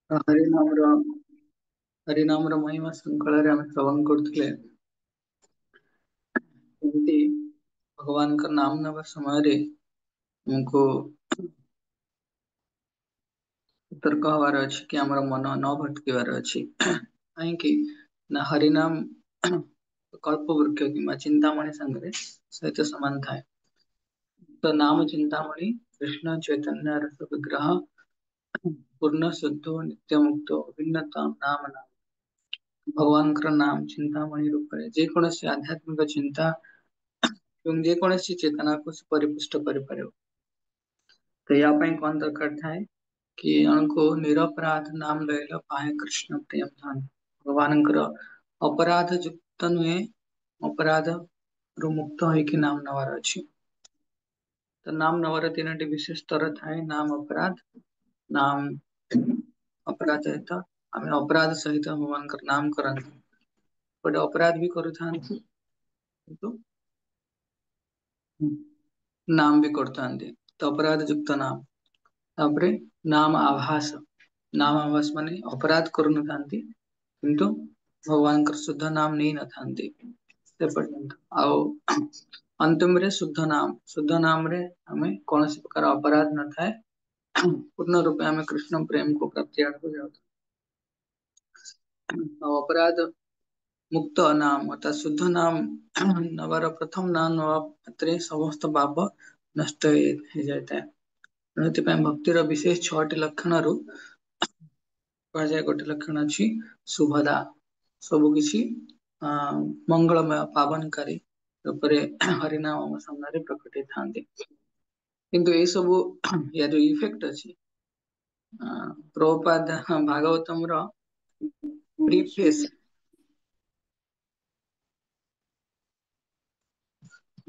ହରିନାମର ହରିନାମର ମହିମା ଶୃଙ୍ଖଳାରେ ଆମେ ଶ୍ରବଣ କରୁଥିଲେ। ଏମିତି ଭଗବାନଙ୍କ ନାମ ନେବା ସମୟରେ ଆମକୁ ସତର୍କ ହବାର ଅଛି କି ଆମର ମନ ନ ଭଟକିବାର ଅଛି। କାହିଁକି ନା ହରିନାମ କଳ୍ପ ବୃକ୍ଷ କିମ୍ବା ଚିନ୍ତାମଣି ସାଙ୍ଗରେ ସହିତ ସମାନ ଥାଏ। ତ ନାମ ଚିନ୍ତାମଣି କୃଷ୍ଣ ଚୈତନ୍ୟ ରସ ବିଗ୍ରହ ପୂର୍ଣ୍ଣ ଶୁଦ୍ଧ ନିତ୍ୟ ମୁକ୍ତ ଅଭିନ୍ନତ ନାମ ନାମ ଭଗବାନଙ୍କର ନାମ ଚିନ୍ତାମଣି ରୂପରେ ଯେକୌଣସି ଆଧ୍ୟାତ୍ମିକ ଚିନ୍ତା ଏବଂ ଯେକୌଣସି ଚେତନାକୁ ସେ ପରିପୁଷ୍ଟ କରିପାରିବ। ତ ୟା ପାଇଁ କଣ ଦରକାର ଥାଏ କି ଆମକୁ ନିରପରାଧ ନାମ ଲଇଲ ପାଏ କୃଷ୍ଣ ପ୍ରେମ ଧନ। ଭଗବାନଙ୍କର ଅପରାଧ ଯୁକ୍ତ ନୁହେଁ, ଅପରାଧ ରୁ ମୁକ୍ତ ହେଇକି ନାମ ନେବାର ଅଛି। ତ ନାମ ନେବାର ତିନୋଟି ବିଶେଷ ସ୍ତର ଥାଏ। ନାମ ଅପରାଧ, ନାମ ଅପରାଧ ଆମେ ଅପରାଧ ସହିତ ଭଗବାନଙ୍କର ନାମ କରନ୍ତି। ଗୋଟେ ଅପରାଧ ବି କରୁଥାନ୍ତି କିନ୍ତୁ ନାମ ବି କରୁଥାନ୍ତି। ତ ଅପରାଧ ଯୁକ୍ତ ନାମ। ତାପରେ ନାମ ଆଭାସ, ନାମ ଆଭାସ ମାନେ ଅପରାଧ କରୁନଥାନ୍ତି କିନ୍ତୁ ଭଗବାନଙ୍କର ଶୁଦ୍ଧ ନାମ ନେଇ ନଥାନ୍ତି ସେ ପର୍ଯ୍ୟନ୍ତ। ଆଉ ଅନ୍ତିମରେ ଶୁଦ୍ଧ ନାମ, ଶୁଦ୍ଧ ନାମରେ ଆମେ କୌଣସି ପ୍ରକାର ଅପରାଧ ନଥାଏ। ପୂର୍ଣ୍ଣ ରୂପେ ଆମେ କୃଷ୍ଣ ପ୍ରେମକୁ ପ୍ରାପ୍ତି ଆଡକୁ ଯାଉ। ଆଉ ଅପରାଧ ମୁକ୍ତ ନାମ ଅର୍ଥାତ ଶୁଦ୍ଧ ନାମ ନବାର ପ୍ରଥମ ନାମ ନବା ମାତ୍ରେ ସମସ୍ତ ପାପ ନଷ୍ଟ ହେଇଯାଇଥାଏ। ଏଥିପାଇଁ ଭକ୍ତିର ବିଶେଷ 6ଟି ଲକ୍ଷଣରୁ କୁହାଯାଏ ଗୋଟେ ଲକ୍ଷଣ ଅଛି ଶୁଭଦା, ସବୁ କିଛି ମଙ୍ଗଳମୟ ପାବନକାରୀ ରୂପରେ ହରିନାମ ଆମ ସାମ୍ନାରେ ପ୍ରକଟ ହେଇଥାନ୍ତି। କିନ୍ତୁ ଏଇ ସବୁ ୟା ଯୋଉ ଇଫେକ୍ଟ ଅଛି ପ୍ରଭୁପାଦ ଭାଗବତମର ପ୍ରିଫେସ୍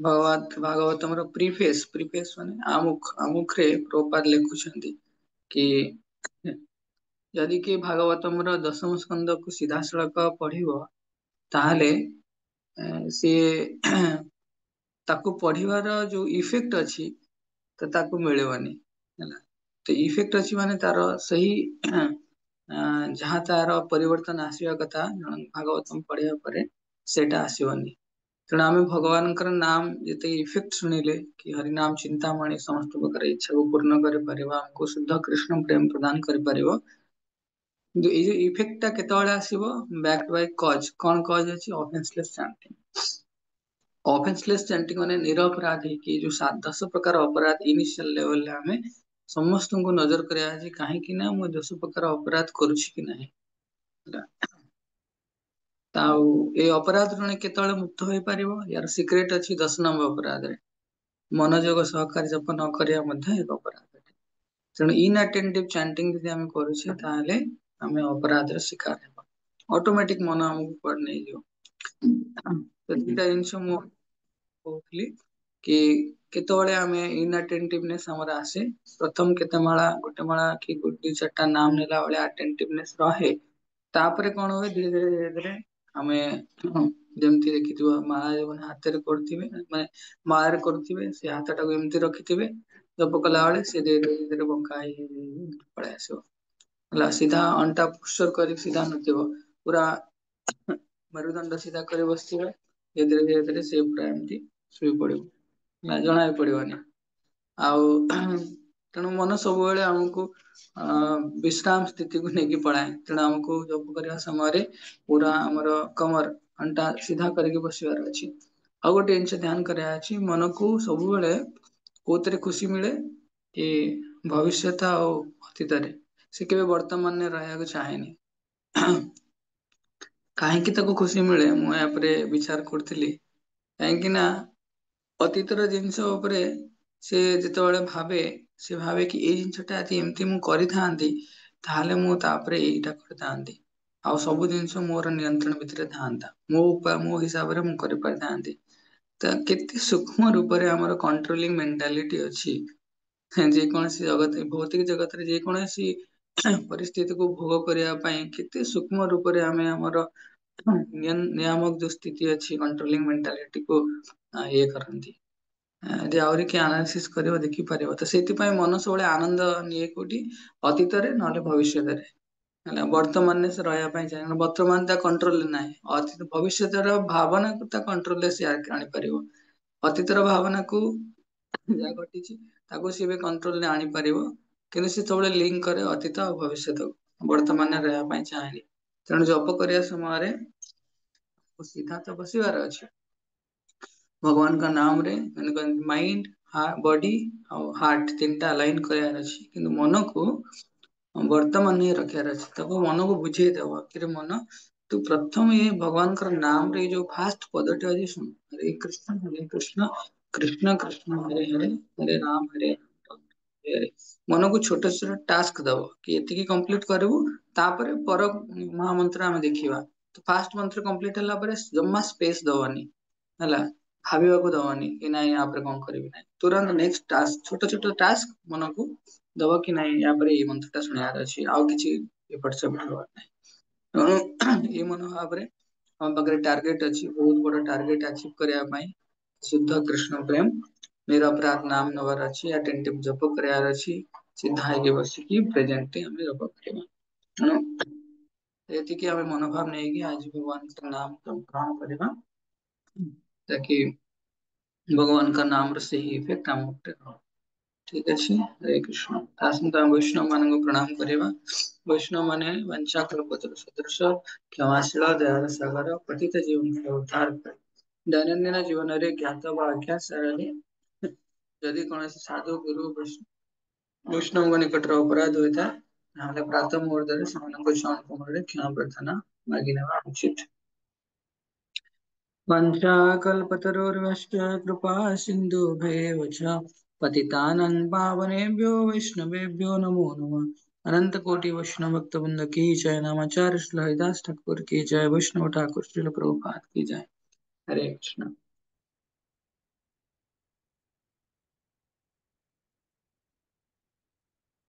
ଭାଗବତମର ପ୍ରିଫେସ୍ ମାନେ ଆମୁଖରେ ପ୍ରଭୁପାଦ ଲେଖୁଛନ୍ତି କି ଯଦି କି ଭାଗବତମର ଦଶମ ସ୍କନ୍ଧକୁ ସିଧାସଳଖ ପଢିବ ତାହେଲେ ସିଏ ତାକୁ ପଢିବାର ଯୋଉ ଇଫେକ୍ଟ ଅଛି ତ ତାକୁ ମିଳିବନି ହେଲା। ତ ଇଫେକ୍ଟ ଅଛି ମାନେ ତାର ସେଇ ଯାହା ତାର ପରିବର୍ତ୍ତନ ଆସିବା କଥା ଭାଗବତମ ପଢିବା ପରେ ସେଇଟା ଆସିବନି। ତେଣୁ ଆମେ ଭଗବାନଙ୍କର ନାମ ଯେତିକି ଇଫେକ୍ଟ ଶୁଣିଲେ କି ହରିନାମ ଚିନ୍ତାମଣି ସମସ୍ତ ପ୍ରକାର ଇଚ୍ଛାକୁ ପୂର୍ଣ୍ଣ କରିପାରିବ, ଆମକୁ ଶୁଦ୍ଧ କୃଷ୍ଣ ପ୍ରେମ ପ୍ରଦାନ କରିପାରିବ। କିନ୍ତୁ ଏଇ ଯୋଉ ଇଫେକ୍ଟ ଟା କେତେବେଳେ ଆସିବ ବ୍ୟାକ୍ ବାଇ କଜ୍, କଣ କଜ୍ ଅଛି ଅଫେନ୍ସଲେସ୍ ଚାଣ୍ଟିଂ। ଅଫେନ୍ସଲେସ୍ ଚାଣ୍ଟିଂ ମାନେ ନିରପରାଧ ହେଇକି ଯୋଉ 10 ପ୍ରକାର ଅପରାଧ ଇନିସିଆଲ ଲେଭେଲରେ ଆମେ ସମସ୍ତଙ୍କୁ ନଜର କରିବା ଅଛି କାହିଁକି ନା ମୁଁ 10 ପ୍ରକାର ଅପରାଧ କରୁଛି କି ନାହିଁ। ଆଉ ଏଇ ଅପରାଧ ଜଣେ କେତେବେଳେ ମୁକ୍ତ ହେଇପାରିବ ୟାର ସିକ୍ରେଟ ଅଛି 10 ନମ୍ବର ଅପରାଧରେ। ମନୋଯୋଗ ସହକାରେ ଜପ ନ କରିବା ମଧ୍ୟ ଏକ ଅପରାଧ। ତେଣୁ ଇନ୍ଆଟେଣ୍ଟିଭ ଚାଣ୍ଟିଂ ଯଦି ଆମେ କରୁଛେ ତାହେଲେ ଆମେ ଅପରାଧର ଶିକାର ହେବା। ଅଟୋମେଟିକ ମନ ଆମକୁ କୁଆଡେ ନେଇଯିବ। ତ ଦିଟା ଜିନିଷ ମୁଁ କହୁଥିଲି କି କେତେବେଳେ ଆମେ ଇନ୍ଆଟେଣ୍ଟିଭନେସ ଆମର ଆସେ ପ୍ରଥମ କେତେ ମାଳା ଗୋଟେ ମାଳା କି 2-4ଟା ନାମ ନେଲା ବେଳେ ଆଟେଣ୍ଟିଭନେସ ରହେ। ତାପରେ କଣ ହୁଏ ଧୀରେ ଧୀରେ ଧୀରେ ଧୀରେ ଆମେ ଯେମିତି ଦେଖିଥିବ ମାଳା ଯୋଉମାନେ ହାତରେ କରୁଥିବେ ମାନେ ମାଳରେ କରୁଥିବେ ସେ ହାତ ଟାକୁ ଏମିତି ରଖିଥିବେ ଜପ କଲା ବେଳେ ସେ ଧୀରେ ଧୀରେ ବଙ୍କା ହେଇ ପଳେଇ ଆସିବ। ହେଲା ସିଧା ଅଣ୍ଟା ପୁଷ କରିକି ସିଧା ନଥିବ ପୁରା ମେରୁଦଣ୍ଡ ସିଧା କରି ବସିଥିବେ ଧୀରେ ଧୀରେ ସେ ପୁରା ଏମିତି ଶୋଇ ପଡିବ ନା ଜଣା ବି ପଡିବନି। ଆଉ ତେଣୁ ମନ ସବୁବେଳେ ଆମକୁ ବିଶ୍ରାମ ସ୍ଥିତିକୁ ନେଇକି ପଳାଏ। ତେଣୁ ଆମକୁ ଯୋଗ କରିବା ସମୟରେ ପୁରା ଆମର କମର ଅଣ୍ଟା ସିଧା କରିକି ବସିବାର ଅଛି। ଆଉ ଗୋଟେ ଜିନିଷ ଧ୍ୟାନ କରିବା ଅଛି ମନକୁ ସବୁବେଳେ କୋଉଥିରେ ଖୁସି ମିଳେ କି ଭବିଷ୍ୟତ ଆଉ ଅତୀତରେ ସେ କେବେ ବର୍ତ୍ତମାନରେ ରହିବାକୁ ଚାହେଁନି। କାହିଁକି ତାକୁ ଖୁସି ମିଳେ ମୁଁ ୟାପରେ ବିଚାର କରୁଥିଲି କାହିଁକି ନା ଅତୀତର ଜିନିଷ ଉପରେ ସେ ଯେତେବେଳେ ଭାବେ ସେ ଭାବେ କି ଏଇ ଜିନିଷଟା ଆଜି ଏମିତି ମୁଁ କରିଥାନ୍ତି ତାହେଲେ ମୁଁ ତାପରେ ଏଇଟା କରିଥାନ୍ତି। ଆଉ ସବୁ ଜିନିଷ ମୋର ନିୟନ୍ତ୍ରଣ ଭିତରେ ଥାନ୍ତା ମୋ ହିସାବରେ ମୁଁ କରିପାରିଥାନ୍ତି। ତ କେତେ ସୂକ୍ଷ୍ମ ରୂପରେ ଆମର କଣ୍ଟ୍ରୋଲିଂ ମେଣ୍ଟାଲିଟି ଅଛି। ଯେକୌଣସି ଜଗତ ଭୌତିକ ଜଗତରେ ଯେକୌଣସି ପରିସ୍ଥିତିକୁ ଭୋଗ କରିବା ପାଇଁ କେତେ ସୂକ୍ଷ୍ମ ରୂପରେ ଆମେ ଆମର ନିୟାମକ ଯୋଉ ସ୍ଥିତି ଅଛି କଣ୍ଟ୍ରୋଲିଂ ମେଣ୍ଟାଲିଟିକୁ ଇଏ କରନ୍ତି। ଯଦି ଆହୁରି କିଏ ଆନାଲିସିସ୍ କରିବ ଦେଖିପାରିବ ତ ସେଇଥିପାଇଁ ମନ ସବୁବେଳେ ଆନନ୍ଦ ନିଏ କୋଉଠି ଅତୀତରେ ନହେଲେ ଭବିଷ୍ୟତରେ। ହେଲା ବର୍ତ୍ତମାନରେ ସେ ରହିବା ପାଇଁ ଚାହେଁ, କାରଣ ବର୍ତ୍ତମାନ ତା କଣ୍ଟ୍ରୋଲରେ ନାହିଁ। ଅତୀତ ଭବିଷ୍ୟତର ଭାବନାକୁ ତା କଣ୍ଟ୍ରୋଲରେ ସେ ଆଣିପାରିବ। ଅତୀତର ଭାବନାକୁ ଯାହା ଘଟିଛି ତାକୁ ସିଏ ବି କଣ୍ଟ୍ରୋଲରେ ଆଣିପାରିବ, କିନ୍ତୁ ସେ ସବୁବେଳେ ଲିଙ୍କ କରେ ଅତୀତ ଆଉ ଭବିଷ୍ୟତକୁ। ବର୍ତ୍ତମାନରେ ରହିବା ପାଇଁ ଚାହେଁନି। ତେଣୁ ଜପ କରିବା ସମୟରେ ସିଧା ତ ବସିବାର ଅଛି, ଭଗବାନଙ୍କ ନାମରେ ମାଇଣ୍ଡ ବଡି ଆଉ ହାର୍ଟ ତିନିଟା ଲାଇନ କରିବାର ଅଛି, କିନ୍ତୁ ମନକୁ ବର୍ତ୍ତମାନ ହିଁ ରଖିବାର ଅଛି। ତାକୁ ମନକୁ ବୁଝେଇଦବ କି ମନ ତୁ ପ୍ରଥମେ ଭଗବାନଙ୍କର ନାମରେ ଏଇ ଯୋଉ ଫାଷ୍ଟ ପଦଟି ଅଛି ଶୁଣ, ହରେ କୃଷ୍ଣ କୃଷ୍ଣ କୃଷ୍ଣ ହରେ ହରେ ହରେ ରାମ ହରେ ହରେ। ମନକୁ ଛୋଟ ଛୋଟ ଟାସ୍କ ଦବ କି ଏତିକି କମ୍ପ୍ଲିଟ କରିବୁ, ତାପରେ ପର ମହାମନ୍ତ୍ର ଆମେ ଦେଖିବା। ଫାଷ୍ଟ ମନ୍ତ୍ର କମ୍ପ୍ଲିଟ ହେଲା ପରେ ଜମା ସ୍ପେସ ଦବନି, ହେଲା ଭାବିବାକୁ ଦବନି କି ନାଇଁ ୟାପରେ କଣ କରିବି। ନାହିଁ, ତୁରନ୍ତ ନେକ୍ସଟ ଟାସ୍କ, ଛୋଟ ଛୋଟ ଟାସ୍କ ମନକୁ ଦବ କି ନାଇଁ ୟାପରେ ଏଇ ମନ୍ତ୍ର ଟା ଶୁଣିବାର ଅଛି, ଆଉ କିଛି ଏପଟ ସେପଟ ହବାର ନାହିଁ। ତେଣୁ ଏଇ ମନୋଭାବରେ ଆମ ପାଖରେ ଟାର୍ଗେଟ ଅଛି, ବହୁତ ବଡ ଟାର୍ଗେଟ ଆଚିଭ କରିବା ପାଇଁ। ଶୁଦ୍ଧ କୃଷ୍ଣ ପ୍ରେମ ନିରପରାଧ ନାମ ନବାର ଅଛି, ଆଟେଣ୍ଟିଭ ଜପ କରିବାର ଅଛି, ସିଧା ହେଇକି ବସିକି ପ୍ରେଜେଣ୍ଟଲି ଆମେ ଜପ କରିବା। ତେଣୁ ଏତିକି ଆମେ ମନୋଭାବ ନେଇକି ଆଜି ଭଗବାନଙ୍କ ନାମ ଗ୍ରହଣ କରିବା, ତାକି ଭଗବାନଙ୍କ ନାମର ସେହି ଇଫେକ୍ଟ ଆମ ଉପରେ ହବ। ଠିକ ଅଛି, ହରେ କୃଷ୍ଣ। ତା ସହିତ ଆମେ ବୈଷ୍ଣବ ମାନଙ୍କୁ ପ୍ରଣାମ କରିବା। ବୈଷ୍ଣବ ମାନେ ବଂଶାକଳ୍ପତରୁ ସଦୃଶ, କ୍ଷମାଶୀଳ, ଦୟାର ସାଗର, ପତିତ ଜୀବନ ଉଦ୍ଧାର କରେ। ଦୈନନ୍ଦିନ ଜୀବନରେ ଜ୍ଞାତ ବା ଅଜ୍ଞାତ ସାରରେ ଯଦି କୌଣସି ସାଧୁ ଗୁରୁ ବୈଷ୍ଣବଙ୍କ ନିକଟରେ ଅପରାଧ ହୋଇଥାଏ, ତାହେଲେ ପ୍ରାତଃ ମୁହୂର୍ତ୍ତରେ ସେମାନଙ୍କ ଚରଣ କମଳରେ କ୍ଷମା ପ୍ରାର୍ଥନା ମାଗି ନେବା ଉଚିତ। वंशाकल्पतरुर्भश्च कृपा सिन्धुभ्येव च पतितानं पावनेभ्यो वैष्णवेभ्यो नमो नमः। अनंत कोटि वैष्णव भक्त वृंद की जय। नामाचार्य श्री हरिदास ठाकुर की जय। वैष्णव ठाकुर श्रील प्रभुपाद की जय। हरे कृष्ण।